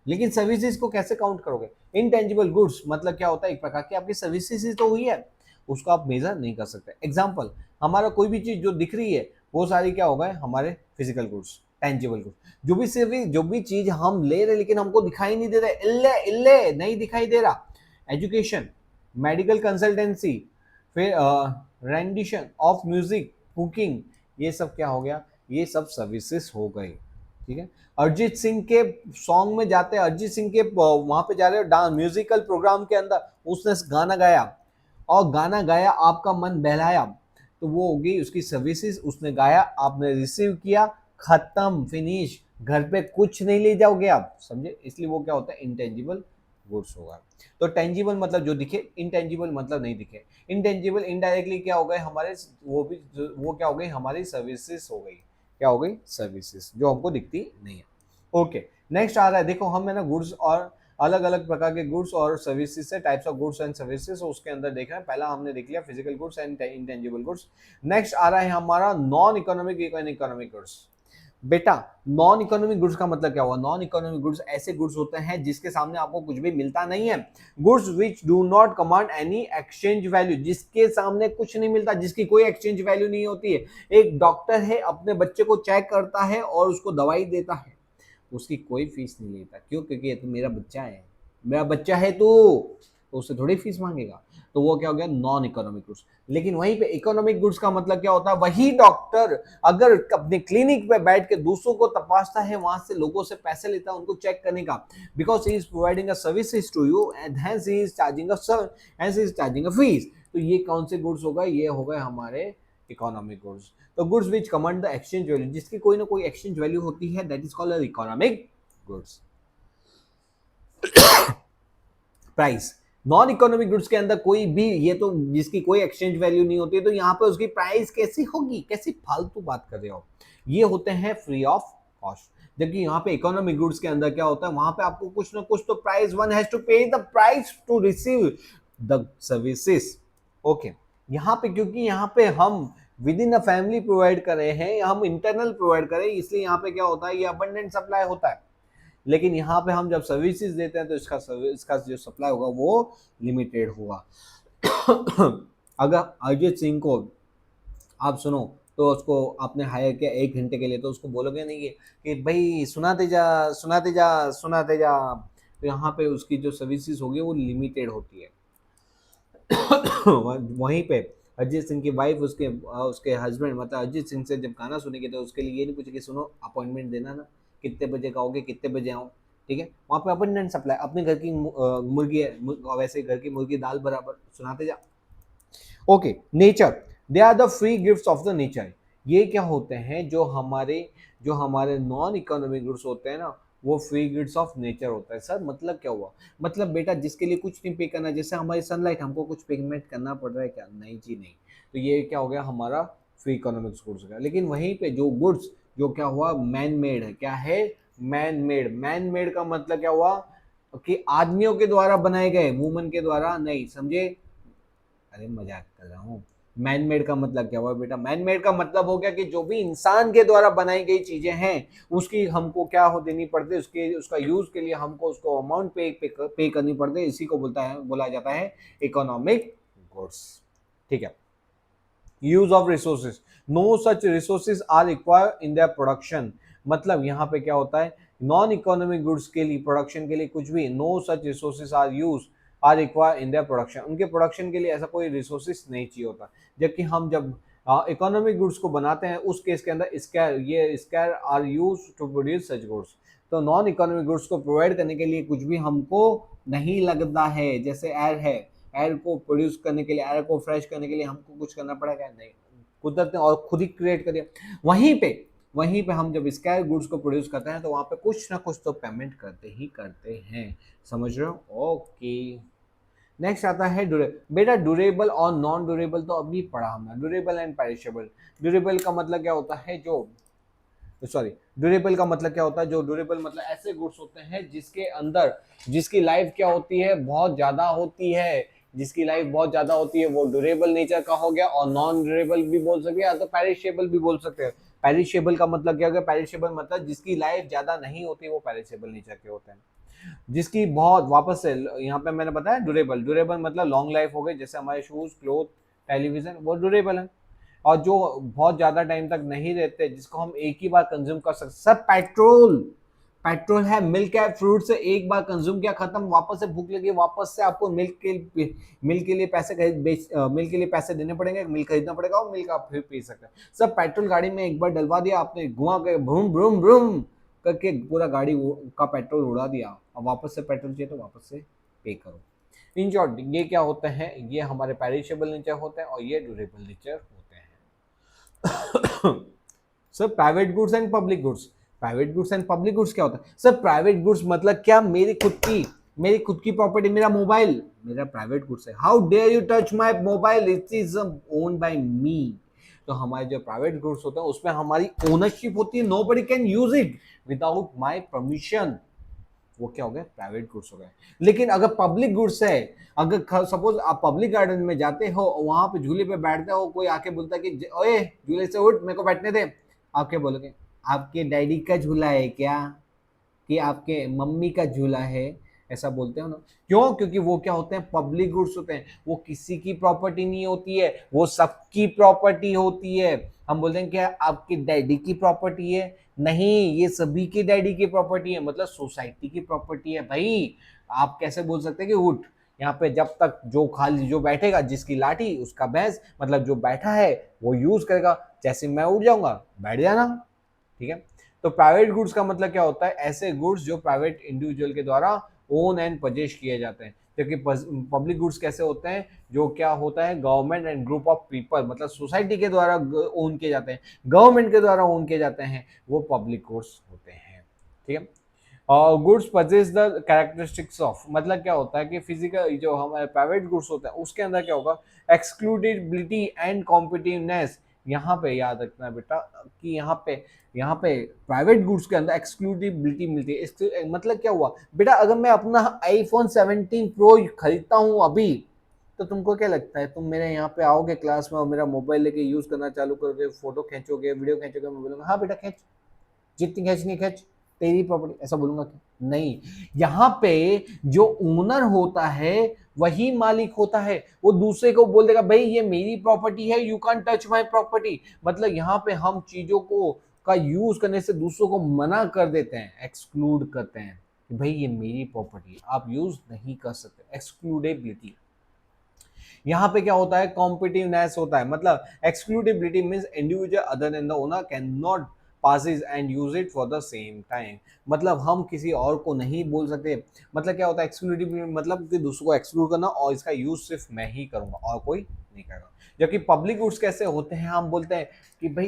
लेकिन सर्विसेज को कैसे काउंट करोगे? इनटेंजिबल गुड्स मतलब क्या होता है, एक प्रकार की आपकी सर्विसेज ही तो हुई है, उसको आप मेजर नहीं कर सकते। एग्जाम्पल, हमारा कोई भी चीज जो दिख रही है वो सारी क्या हो गए हमारे फिजिकल गुड्स, टेंजिबल गुड्स। जो भी चीज हम ले रहे लेकिन हमको दिखाई नहीं दे रहा, इल्ले इल्ले नहीं दिखाई दे रहा, एजुकेशन, मेडिकल कंसल्टेंसी, फिर रेंडिशन ऑफ म्यूजिक, कुकिंग, ये सब क्या हो गया, ये सब सर्विसेज हो गई। ठीक है, अरिजीत सिंह के सॉन्ग में जाते हैं, अरिजीत सिंह के वहां पे जा रहे हो डांस म्यूजिकल प्रोग्राम के अंदर, उसने गाना गाया और गाना गाया, आपका मन बहलाया, तो वो हो गई उसकी सर्विसेज। उसने गाया, आपने रिसीव किया, खत्म, फिनिश, घर पे कुछ नहीं ले जाओगे आप, समझे? इसलिए वो क्या होता है, इंटेंजिबल गुड्स होगा। तो टेंजिबल मतलब जो दिखे, इंटेंजिबल मतलब नहीं दिखे। इंटेंजिबल इनडायरेक्टली क्या हो गए हमारे, वो क्या हो गई हमारी सर्विसेज हो गई, क्या हो गई, सर्विसेज जो हमको दिखती नहीं है। ओके, नेक्स्ट आ रहा है, देखो हम है ना गुड्स और अलग अलग प्रकार के गुड्स और सर्विसेज से, types of goods and services, उसके अंदर देख रहे हैं। पहला हमने देख लिया physical goods and intangible goods. Next आ रहा है हमारा non economic and economic goods. बेटा, नॉन इकोनॉमिक गुड्स का मतलब क्या हुआ? नॉन इकोनॉमिक गुड्स ऐसे गुड्स होते हैं जिसके सामने आपको कुछ भी मिलता नहीं है। Goods which do not command any exchange value, जिसके सामने कुछ नहीं मिलता, जिसकी कोई एक्सचेंज वैल्यू नहीं होती है। एक डॉक्टर है, अपने बच्चे को चेक करता है और उसको दवाई देता है, उसकी कोई फीस नहीं लेता। क्यों? क्योंकि ये तो मेरा बच्चा है, मेरा बच्चा है तो उससे थोड़ी फीस मांगेगा। तो वो क्या हो गया, नॉन इकोनॉमिक गुड्स। लेकिन वहीं पे इकोनॉमिक गुड्स का मतलब क्या होता है, वही डॉक्टर अगर अपने क्लिनिक पे बैठ के दूसरों को तपासता है, वहां से लोगों से पैसे लेता है उनको चेक करने का, because he is providing a services to you and hence he is charging a fee. तो ये कौन से गुड्स हो गए? ये हो गए हमारे इकोनॉमिक गुड्स। तो goods which command the exchange value, जिसकी कोई ना कोई एक्सचेंज वैल्यू होती है, that is called economic goods. Price, non economic goods के अंदर कोई भी, ये तो जिसकी कोई एक्सचेंज वैल्यू नहीं होती, तो यहाँ पे उसकी प्राइस कैसी होगी? कैसी फालतू बात कर रहे हो? ये होते हैं फ्री ऑफ कॉस्ट। जबकि यहाँ पे इकोनॉमिक गुड्स के अंदर क्या होता है, वहां पे आपको कुछ ना कुछ तो price, one has to pay the price to receive the services. Okay, यहाँ पे क्योंकि यहाँ पे हम within a family provide कर रहे हैं, हम इंटरनल प्रोवाइड कर रहे हैं, इसलिए यहाँ पे क्या होता है, ये अबंडेंट सप्लाई होता है। लेकिन यहाँ पे हम जब सर्विसेज देते हैं तो इसका जो सप्लाई होगा वो लिमिटेड होगा। अगर अरिजीत सिंह को आप सुनो, तो उसको आपने हायर किया 1 घंटे के लिए, तो उसको बोलोगे नहीं कि भाई सुनाते जा सुनाते जा सुनाते जा। तो यहाँ पे उसकी जो सर्विसेज होगी वो लिमिटेड होती है। वहीं पे अरिजीत सिंह की वाइफ उसके उसके हस्बैंड मतलब अरिजीत सिंह से जब गाना सुनेंगे तो उसके लिए ये नहीं पूछे कि सुनो अपॉइंटमेंट देना ना, कितने बजे का आओगे, कितने बजे आऊँ। ठीक है, वहाँ पे अबंडेंट सप्लाई, अपने घर की मुर्गी है, वैसे घर की मुर्गी दाल बराबर, सुनाते जा। Okay, nature, they are the free gifts of the nature. ये क्या होते हैं, जो हमारे नॉन इकोनॉमिक गुड्स होते हैं ना, वो फ्री गिफ्ट्स ऑफ नेचर होता है। सर मतलब क्या हुआ? मतलब बेटा जिसके लिए कुछ नहीं पे करना, जैसे हमारी सनलाइट, हमको कुछ पेमेंट करना पड़ रहा है क्या? नहीं जी नहीं। तो ये क्या हो गया, हमारा फ्री इकोनॉमिक्स गुड्स हो गया। लेकिन वहीं पे जो गुड्स जो क्या हुआ, मैन मेड है, क्या है, मैन मेड। मैन मेड का मतलब क्या हुआ कि आदमियों के द्वारा बनाए गए, वुमन के द्वारा नहीं, समझे? अरे मजाक कर रहा हूँ। मैन मेड का मतलब क्या हुआ बेटा? मैन मेड का मतलब हो गया कि जो भी इंसान के द्वारा बनाई गई चीजें हैं, उसकी हमको क्या हो देनी पड़ती है, उसका यूज के लिए हमको उसको अमाउंट पे करनी पड़ती है। इसी को बोला जाता है इकोनॉमिक गुड्स। ठीक है, use of resources, no such resources are required in their production. मतलब यहाँ पे क्या होता है, नॉन इकोनॉमिक गुड्स के लिए, प्रोडक्शन के लिए कुछ भी, no such resources are required in their production, उनके प्रोडक्शन के लिए ऐसा कोई रिसोर्सेज नहीं चाहिए होता। जबकि हम जब इकोनॉमिक गुड्स को बनाते हैं, उस केस के अंदर scarce are use to produce such goods. तो नॉन इकोनॉमिक गुड्स को प्रोवाइड करने के लिए कुछ भी हमको नहीं लगता है। जैसे एयर है, एयर को प्रोड्यूस करने के लिए, एयर को फ्रेश करने के लिए हमको कुछ करना पड़ेगा? नहीं, कुदरत ने और खुद ही क्रिएट कर दिया। वहीं पे हम जब स्केयर गुड्स को प्रोड्यूस करते हैं तो वहां पे कुछ ना कुछ तो पेमेंट करते ही करते हैं। समझ रहे हो? ओके, नेक्स्ट आता है बेटा ड्यूरेबल और नॉन ड्यूरेबल, तो अभी पढ़ा हमने, ड्यूरेबल एंड पेरिशेबल। ड्यूरेबल का मतलब क्या होता है, ड्यूरेबल का मतलब क्या होता है, जो ड्यूरेबल मतलब ऐसे गुड्स होते हैं जिसके अंदर, जिसकी लाइफ क्या होती है, बहुत ज्यादा होती है, जिसकी लाइफ बहुत ज्यादा होती है, वो ड्यूरेबल नेचर का हो गया। और नॉन ड्यूरेबल भी बोल सकते हैं या तो पेरिशेबल भी बोल सकते हैं। पेरिशेबल का मतलब क्या हो गया, पेरिशेबल मतलब जिसकी लाइफ ज्यादा नहीं होती, वो पेरिशेबल नेचर के होते हैं। जिसकी बहुत वापस से यहाँ पे मैंने बताया ड्यूरेबल, ड्यूरेबल मतलब लॉन्ग लाइफ हो गई, जैसे हमारे शूज, क्लोथ, टेलीविजन, वो ड्यूरेबल है। और जो बहुत ज्यादा टाइम तक नहीं रहते, जिसको हम एक ही बार कंज्यूम कर सकते, सब पेट्रोल, पेट्रोल है, मिल्क है, फ्रूट से एक बार कंज्यूम किया खत्म, वापस से भूख लगी, वापस से आपको मिल्क के लिए पैसे मिल्क के लिए पैसे देने पड़ेंगे, मिल्क खरीदना पड़ेगा और मिल्क आप फिर पी सकते हैं। सब पेट्रोल गाड़ी में एक बार डलवा दिया आपने, घुमा के ब्रूम ब्रूम ब्रूम करके पूरा गाड़ी का पेट्रोल उड़ा दिया, अब वापस से पेट्रोल चाहिए तो वापस से पे करो। इन शॉर्ट ये क्या होते हैं, ये हमारे पेरिशेबल नेचर होते हैं और ये ड्यूरेबल नेचर होते हैं। Sir private goods and public goods, private goods and public goods क्या होता है? सर प्राइवेट गुड्स मतलब क्या, मेरी खुद की प्रॉपर्टी, मेरा मोबाइल मेरा प्राइवेट गुड्स है। How dare you touch my mobile, it is own by me. तो हमारे जो प्राइवेट गुड्स होते हैं उसमें हमारी ओनरशिप होती है, nobody can use it without my permission, वो क्या हो गए, प्राइवेट गुड्स हो गए। लेकिन अगर पब्लिक गुड्स है, अगर सपोज आप पब्लिक गार्डन में जाते हो, वहां पे झूले पे बैठते हो, कोई आके बोलता है कि ओए झूले से उठ मेरे को बैठने दे, आप क्या बोलोगे, आपके डैडी का झूला है क्या, कि आपके मम्मी का झूला है, ऐसा बोलते हो ना। क्यों? क्योंकि वो क्या होते हैं, पब्लिक गुड्स होते हैं, वो किसी की प्रॉपर्टी नहीं होती है, वो सबकी प्रॉपर्टी होती है। हम बोलते हैं क्या आपके डैडी की प्रॉपर्टी है, नहीं, ये सभी के डैडी की प्रॉपर्टी है, मतलब सोसाइटी की प्रॉपर्टी है भाई। आप कैसे बोल सकते हैं कि उठ, यहाँ पे जब तक जो खाली जो बैठेगा, जिसकी लाठी उसका भैंस, मतलब जो बैठा है वो यूज करेगा, जैसे मैं उठ जाऊंगा बैठ जाना, ठीक है। तो प्राइवेट गुड्स का मतलब क्या होता है, ऐसे गुड्स जो प्राइवेट इंडिविजुअल के द्वारा ओन एंड परचेज किए जाते हैं। जबकि पब्लिक गुड्स कैसे होते हैं, जो क्या होता है, government and group of people, मतलब सोसाइटी के द्वारा ओन किए जाते हैं, गवर्नमेंट के द्वारा ओन किए जाते हैं, वो पब्लिक गुड्स होते हैं, ठीक है। और goods purchase the characteristics of, मतलब क्या होता है कि फिजिकल जो हमारे प्राइवेट गुड्स होते हैं उसके अंदर क्या होगा, एक्सक्लूडेबिलिटी एंड कॉम्पिटिवनेस। यहाँ पे याद रखना बेटा कि यहाँ पे प्राइवेट गुड्स के अंदर एक्सक्लूडिबिलिटी मिलती है। इसके मतलब क्या हुआ बेटा, अगर मैं अपना आईफोन 17 प्रो खरीदता हूँ अभी, तो तुमको क्या लगता है, तुम मेरे यहाँ पे आओगे क्लास में और मेरा मोबाइल लेके यूज करना चालू करोगे, फोटो खींचोगे, वीडियो खींचोगे, मैं बोलूंगा हाँ बेटा खींच, जितनी खींचनी खींच, तेरी प्रॉपर्टी, ऐसा बोलूंगा क्या? नहीं, यहाँ पे जो ओनर होता है वही मालिक होता है, वो दूसरे को बोल देगा भाई ये मेरी प्रॉपर्टी है, you can touch my property. मतलब यहाँ पे हम चीजों को का यूज करने से दूसरों को मना कर देते हैं, एक्सक्लूड करते हैं कि भाई ये मेरी प्रॉपर्टी है, आप यूज नहीं कर सकते, एक्सक्लूडेबिलिटी। यहाँ पे क्या होता है, कॉम्पिटिवनेस होता है, मतलब excludability means individual other than the owner can not passes and use it for the same time। मतलब हम किसी और को नहीं बोल सकते। मतलब क्या होता है एक्सक्लूडिव, मतलब कि दूसरों को एक्सक्लूड करना, और इसका यूज सिर्फ मैं ही करूंगा और कोई नहीं करेगा। जबकि पब्लिक गुड्स कैसे होते हैं, हम बोलते हैं कि भाई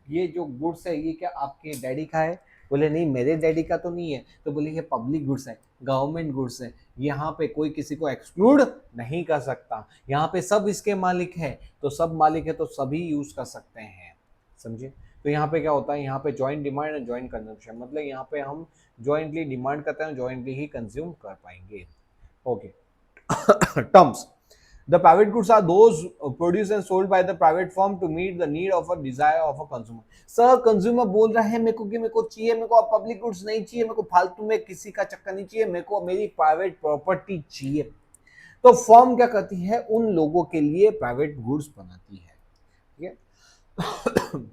ये जो गुड्स है ये क्या आपके डैडी का है, बोले नहीं मेरे डैडी का तो नहीं है, तो बोले ये पब्लिक गुड्स है, गवर्नमेंट गुड्स है, यहाँ पे कोई किसी को एक्सक्लूड नहीं कर सकता, यहाँ पे सब इसके मालिक है, तो सब मालिक है तो सभी यूज कर सकते हैं, समझे। तो यहाँ पे क्या होता है, यहाँ पे joint demand and joint consumption, मतलब यहाँ पे हम जॉइंटली डिमांड करते हैं, जॉइंटली ही कंज्यूम कर पाएंगे। Okay, terms, the private goods are those produced and sold by the private firm to meet the need of a desire of a consumer। Sir consumer बोल रहा है मेरे को कि मेरे को चाहिए, मेरे को पब्लिक गुड्स नहीं चाहिए, मेरे को फालतू में किसी का चक्कर नहीं चाहिए, मेरे को मेरी प्राइवेट प्रॉपर्टी चाहिए। तो फर्म क्या करती है, उन लोगों के लिए प्राइवेट गुड्स बनाती है, ठीक है।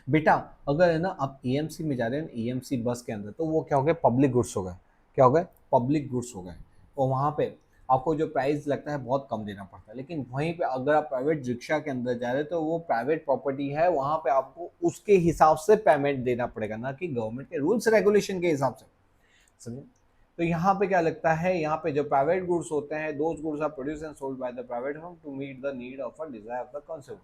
बेटा अगर है ना आप एएमसी में जा रहे हैं, एएमसी बस के अंदर, तो वो क्या हो गए, पब्लिक गुड्स हो गए, क्या हो गए, पब्लिक गुड्स हो गए, और वहाँ पे आपको जो प्राइस लगता है बहुत कम देना पड़ता है। लेकिन वहीं पे अगर आप प्राइवेट रिक्शा के अंदर जा रहे हैं तो वो प्राइवेट प्रॉपर्टी है, वहाँ पे आपको उसके हिसाब से पेमेंट देना पड़ेगा, ना कि गवर्नमेंट के रूल्स रेगुलेशन के हिसाब से, समझे। तो यहाँ पे क्या लगता है, यहाँ पे जो प्राइवेट गुड्स होते हैं, those goods are produced and sold by the private firm to meet the need of a desire of the consumer.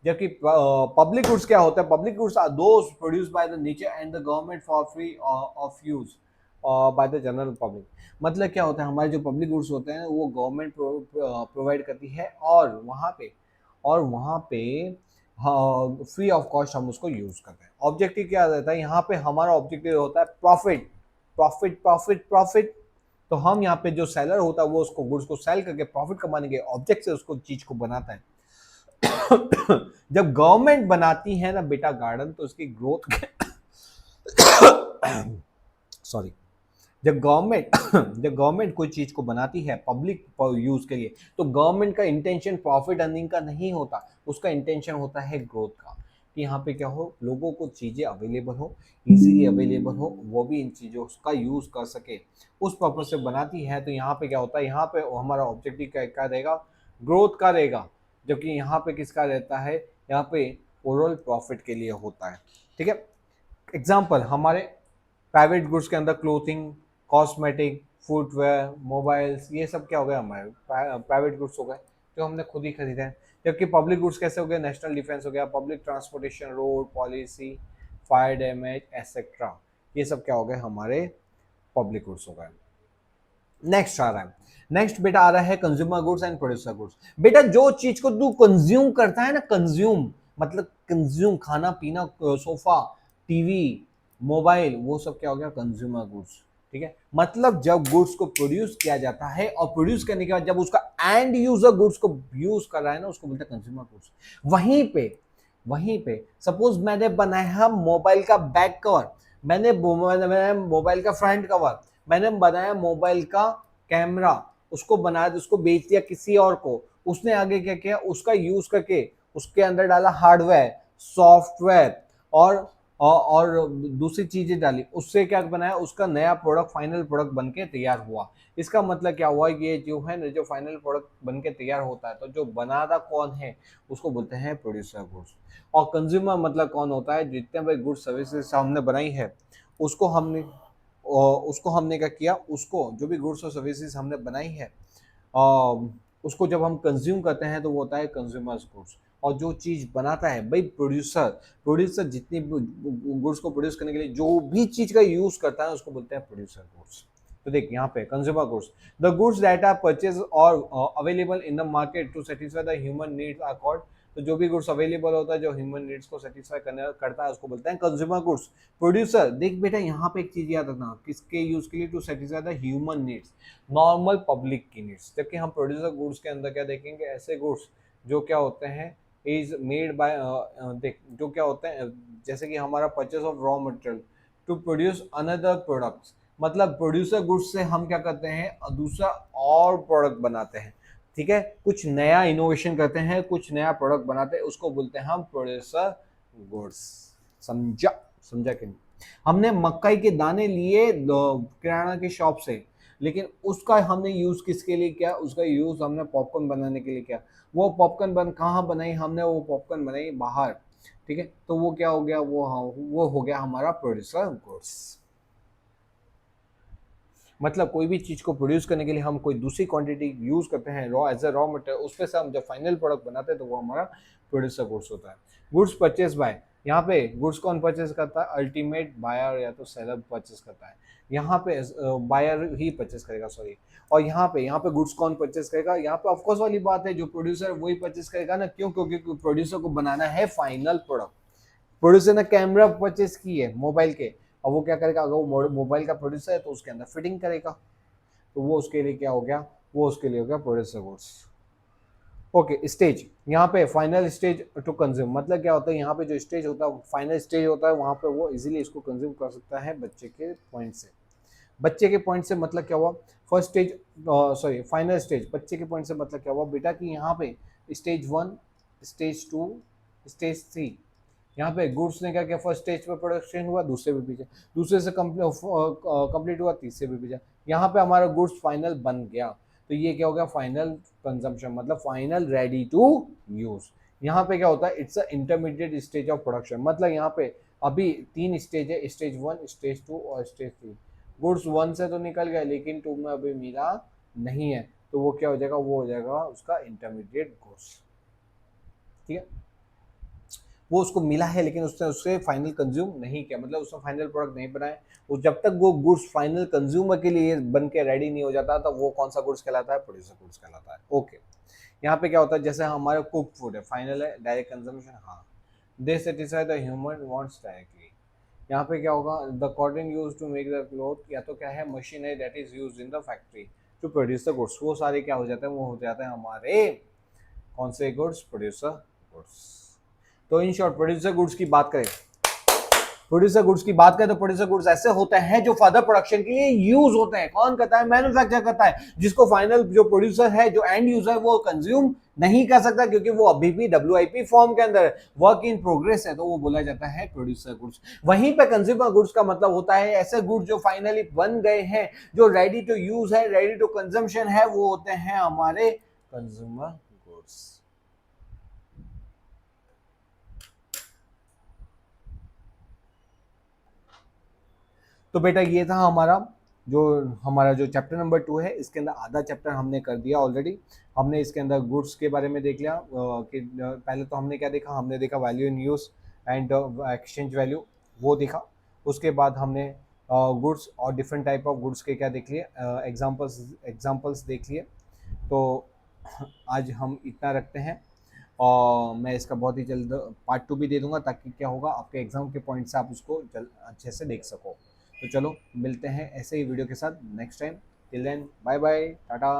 जबकि पब्लिक गुड्स क्या होता है, public goods are those produced by the nature and the government for free of use by the general public. मतलब क्या होता है, हमारे जो पब्लिक गुड्स होते हैं वो गवर्नमेंट प्रोवाइड करती है, और वहाँ पे फ्री ऑफ कॉस्ट हम उसको यूज करते हैं। ऑब्जेक्टिव क्या रहता है, यहाँ पे हमारा ऑब्जेक्टिव होता है प्रॉफिट, प्रॉफिट प्रॉफिट प्रॉफिट। तो हम यहाँ पे जो सेलर होता है वो उसको गुड्स को सेल करके प्रॉफिट कमाने के ऑब्जेक्ट से उसको चीज को बनाता है। जब गवर्नमेंट बनाती है ना बेटा गार्डन, तो उसकी ग्रोथ सॉरी, जब गवर्नमेंट जब गवर्नमेंट कोई चीज को बनाती है पब्लिक यूज के लिए, तो गवर्नमेंट का इंटेंशन प्रॉफिट अर्निंग का नहीं होता, उसका इंटेंशन होता है ग्रोथ का, कि यहाँ पे क्या हो, लोगों को चीजें अवेलेबल हो, इजीली अवेलेबल हो, वो भी इन चीजों का यूज कर सके, उस पर्पज से बनाती है। तो यहाँ पे क्या होता है, यहाँ पे हमारा ऑब्जेक्टिव क्या रहेगा, ग्रोथ का रहेगा, जबकि यहाँ पे किसका रहता है, यहाँ पे ओवरऑल प्रॉफिट के लिए होता है। ठीक है, एग्जाम्पल हमारे प्राइवेट गुड्स के अंदर क्लोथिंग, कॉस्मेटिक, फुटवेयर, मोबाइल्स, ये सब क्या हो गए, हमारे प्राइवेट गुड्स हो गए जो हमने खुद ही खरीदे हैं। जबकि पब्लिक गुड्स कैसे हो गए, नेशनल डिफेंस हो गया, public transportation, road policy, fire damage etcetera, ये सब क्या हो गए, हमारे पब्लिक गुड्स हो गए। नेक्स्ट आ रहा है, नेक्स्ट बेटा आ रहा है consumer goods and producer goods. बेटा जो चीज को तू कंज्यूम करता है ना, कंज्यूम मतलब कंज्यूम, खाना पीना, सोफा, टीवी, मोबाइल, वो सब क्या हो गया, कंज्यूमर गुड्स। ठीक है, मतलब जब गुड्स को प्रोड्यूस किया जाता है और प्रोड्यूस करने के बाद जब उसका एंड यूजर गुड्स को यूज कर रहा है ना, उसको बोलते हैं कंज्यूमर गुड्स। वहीं पे सपोज मैंने बनाया मोबाइल का बैक कवर, मैंने बनाया मोबाइल का फ्रंट कवर, मैंने बनाया मोबाइल का कैमरा, उसको बनाया, उसको बेच दिया किसी और को, उसने आगे क्या किया, उसका यूज करके उसके अंदर डाला हार्डवेयर, सॉफ्टवेयर और दूसरी चीजें डाली, उससे क्या बनाया, उसका नया प्रोडक्ट, फाइनल प्रोडक्ट बनके तैयार हुआ। इसका मतलब क्या हुआ, ये जो है ना, जो फाइनल प्रोडक्ट बनके तैयार होता है, तो जो बनाता कौन है, उसको बोलते हैं प्रोड्यूसर गुड्स। और कंज्यूमर मतलब कौन होता है, जितने भी गुड्स सर्विसेज हमने बनाई है, उसको हमने उसको हमने क्या किया, उसको जो भी गुड्स और सर्विसेज हमने बनाई है, उसको जब हम कंज्यूम करते हैं तो वो होता है कंज्यूमर्स गुड्स। और जो चीज बनाता है भाई प्रोड्यूसर, प्रोड्यूसर जितनी गुड्स को प्रोड्यूस करने के लिए जो भी चीज का यूज करता है, उसको बोलते हैं प्रोड्यूसर गुड्स। तो देख यहाँ पे consumer goods, the goods that are purchase और available in the market to satisfy the human needs are called. तो जो भी गुड्स अवेलेबल होता है जो ह्यूमन नीड्स को सेटिस्फाई करता है, उसको बोलते हैं कंज्यूमर गुड्स। प्रोड्यूसर, देख बेटा यहाँ पे एक चीज याद रखना, किसके यूज के लिए, to satisfy the human needs, normal public की नीड्स। जबकि हम प्रोड्यूसर गुड्स के अंदर क्या देखेंगे, ऐसे गुड्स जो क्या होते हैं, इज मेड बाय, देख जो क्या होते हैं, जैसे कि हमारा purchase of raw material to produce another products, मतलब प्रोड्यूसर गुड्स से हम क्या करते हैं, दूसरा और प्रोडक्ट बनाते हैं। ठीक है, कुछ नया इनोवेशन करते हैं, कुछ नया प्रोडक्ट बनाते हैं, उसको बोलते हैं हम प्रोड्यूसर गुड्स। समझा, समझा कि नहीं। हमने मक्कई के दाने लिए किराना की शॉप से, लेकिन उसका हमने यूज किसके लिए किया, उसका यूज हमने पॉपकॉर्न बनाने के लिए किया। वो पॉपकॉर्न कहाँ बनाई हमने, वो पॉपकॉर्न बनाई बाहर। ठीक है, तो वो क्या हो गया, वो हो गया हमारा प्रोड्यूसर गुड्स। मतलब कोई भी चीज को प्रोड्यूस करने के लिए हम कोई दूसरी क्वांटिटी यूज करते हैं, raw as a raw material, उसपे से हम जब फाइनल प्रोडक्ट बनाते हैं तो वो हमारा प्रोड्यूसर गुड्स होता है। गुड्स परचेज बाय, यहाँ पे गुड्स कौन परचेज करता है, अल्टीमेट बायर या तो सेलर परचेज करता है। यहाँ पे बायर ही परचेज करेगा, सॉरी। और यहाँ पे गुड्स कौन परचेज करेगा, यहाँ पे ऑफकोर्स वाली बात है, जो प्रोड्यूसर वही परचेज करेगा ना, क्यों, क्योंकि प्रोड्यूसर को बनाना है फाइनल प्रोडक्ट। प्रोड्यूसर ने कैमरा परचेज की है मोबाइल के, और वो क्या करेगा, अगर वो मोबाइल का प्रोड्यूसर है तो उसके अंदर फिटिंग करेगा, तो वो उसके लिए क्या हो गया, वो उसके लिए हो गया प्रोड्यूसर गुड्स। ओके, स्टेज, यहाँ पे फाइनल स्टेज टू कंज्यूम, मतलब क्या होता है, यहाँ पे जो स्टेज होता है, फाइनल स्टेज होता है, वहां पे वो इजीली इसको कंज्यूम कर सकता है बच्चे के पॉइंट से। बच्चे के पॉइंट से मतलब क्या हुआ, first stage, sorry final stage, बच्चे के पॉइंट से मतलब क्या हुआ बेटा, कि यहाँ पे स्टेज 1, स्टेज 2, स्टेज 3, यहाँ पे गुड्स ने क्या किया, फर्स्ट स्टेज पे प्रोडक्शन हुआ, दूसरे पे भेजा, दूसरे से कंप्लीट हुआ, तीसरे पे भेजा, यहाँ पे हमारा गुड्स फाइनल बन गया। तो ये क्या हो गया, फाइनल कंजम्पशन, मतलब फाइनल रेडी टू यूज। यहाँ पे क्या होता है, it's a intermediate stage of production, मतलब यहाँ पे अभी 3 स्टेज है, स्टेज 1, स्टेज 2 और स्टेज 3। गुड्स 1 से तो निकल गया, लेकिन 2 में अभी मिला नहीं है, तो वो क्या हो जाएगा, वो हो जाएगा उसका इंटरमीडिएट गुड्स। ठीक है, वो उसको मिला है लेकिन उसने उससे फाइनल कंज्यूम नहीं किया, मतलब उसने फाइनल प्रोडक्ट नहीं बनाया। वो जब तक वो गुड्स फाइनल कंज्यूमर के लिए बन के रेडी नहीं हो जाता, तो वो कौन सा गुड्स कहलाता है, प्रोड्यूसर गुड्स कहलाता है। ओके, यहाँ पे क्या होता है, जैसे हमारे कुक फूड है, फाइनल है, डायरेक्ट कंजम्पशन, हाँ, they satisfy the human wants directly. यहाँ पे क्या होगा, the cotton use to make the cloth, या तो क्या है, मशीन है that is use in the factory to produce the goods, वो सारे क्या हो जाते हैं, वो हो जाते हैं हमारे कौन से गुड्स, प्रोड्यूसर गुड्स। तो इन शॉर्ट प्रोड्यूसर गुड्स की बात करें प्रोड्यूसर गुड्स की बात करें तो प्रोड्यूसर गुड्स ऐसे होते हैं जो फर्दर प्रोडक्शन के लिए यूज होते हैं। कौन करता है? मैन्युफैक्चर करता है, जिसको फाइनल जो प्रोड्यूसर है, जो एंड यूजर है, वो कंज्यूम नहीं कर सकता क्योंकि वो अभी भी WIP फॉर्म के अंदर वर्क इन प्रोग्रेस है, तो वो बोला जाता है प्रोड्यूसर गुड्स। वहीं पे कंज्यूमर गुड्स का मतलब होता है ऐसे गुड्स जो फाइनली बन गए हैं, जो रेडी टू यूज है, रेडी टू कंजम्पशन है, वो होते हैं हमारे कंज्यूमर गुड्स। तो बेटा ये था हमारा जो चैप्टर नंबर 2 है, इसके अंदर आधा चैप्टर हमने कर दिया ऑलरेडी। हमने इसके अंदर गुड्स के बारे में देख लिया कि पहले तो हमने क्या देखा, हमने देखा value in use and exchange value, वो देखा। उसके बाद हमने गुड्स और डिफरेंट टाइप ऑफ गुड्स के क्या देख लिए, एग्जाम्पल्स देख लिए। तो आज हम इतना रखते हैं, और मैं इसका बहुत ही जल्द पार्ट 2 भी दे दूंगा, ताकि क्या होगा, आपके एग्जाम के पॉइंट से आप उसको अच्छे से देख सको। तो चलो मिलते हैं ऐसे ही वीडियो के साथ next time. Till then bye bye, Tata.